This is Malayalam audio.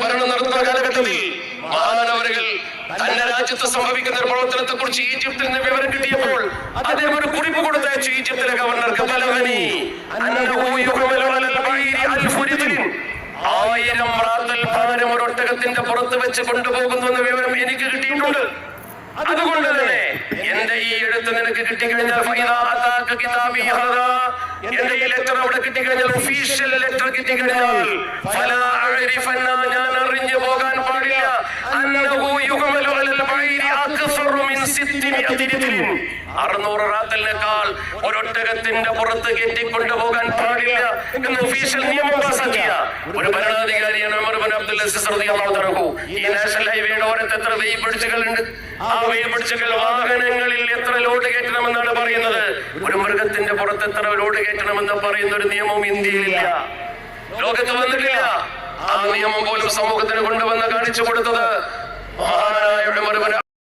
ഭരണം നടത്തുന്ന കാലഘട്ടത്തിൽ മഹാനവറുകൾ തന്റെ രാജ്യത്ത് സംഭവിക്കുന്ന ഒരു പ്രവർത്തനത്തെ കുറിച്ച് ഈജിപ്തിൽ നിന്ന് വിവരം കിട്ടിയപ്പോൾ അദ്ദേഹം ഒരു കുറിപ്പ് കൊടുത്തയച്ചു ഈജിപ്തിലെ ഗവർണർക്ക്. 1000 റാത്തൽ ഭാരം ഒരു ഒട്ടകത്തിന്റെ പുറത്ത് വെച്ച് കൊണ്ടുപോകുന്നു എന്ന വിവരം എനിക്ക് കിട്ടിയിട്ടുണ്ട്. അതുകൊണ്ട് തന്നെ എന്റെ ഈ എഴുത്ത് നിനക്ക് കിട്ടിക്കഴിഞ്ഞാൽ, എന്റെ ഈ ലെറ്റർ അവിടെ കിട്ടിക്കഴിഞ്ഞാൽ, ഒഫീഷ്യൽ ലെറ്റർ കിട്ടിക്കഴിഞ്ഞാൽ, ഞാൻ അറിഞ്ഞു പോകാൻ പാടില്ല 600 റാത്തലിനേക്കാൾ ഒരൊട്ടകത്തിന്റെ പുറത്ത് കെട്ടിക്കൊണ്ടുപോകാൻ പാടില്ല എന്ന് ഒഫീഷ്യൽ നിയമം പാസാക്കിയ ഒരു ഭരണാധികാരിയാണ് ഉമർ ഇബ്നു അബ്ദുൽ അസീസ് റളിയല്ലാഹു അൻഹു. ഈ നാഷണൽ ഹൈവേയുടെ ഓരത്ത് എത്ര വെയ് പിടിച്ചുകളുണ്ട്. ആ വെയ് പിടിച്ചുകൾ വാഹനങ്ങളിൽ എത്ര ലോഡ് കയറ്റണമെന്നാണ് പറയുന്നത്. ഒരു മൃഗത്തിന്റെ പുറത്ത് എത്ര ലോഡ് കയറ്റണമെന്ന് പറയുന്ന ഒരു നിയമവും ഇന്ത്യയിലില്ല, ലോകത്ത് വന്നിട്ടില്ല. ആ നിയമം പോലും സമൂഹത്തിന് കൊണ്ടുവന്ന് കാണിച്ചു കൊടുത്തത് മഹാനായ ഉമർ ഇബ്നു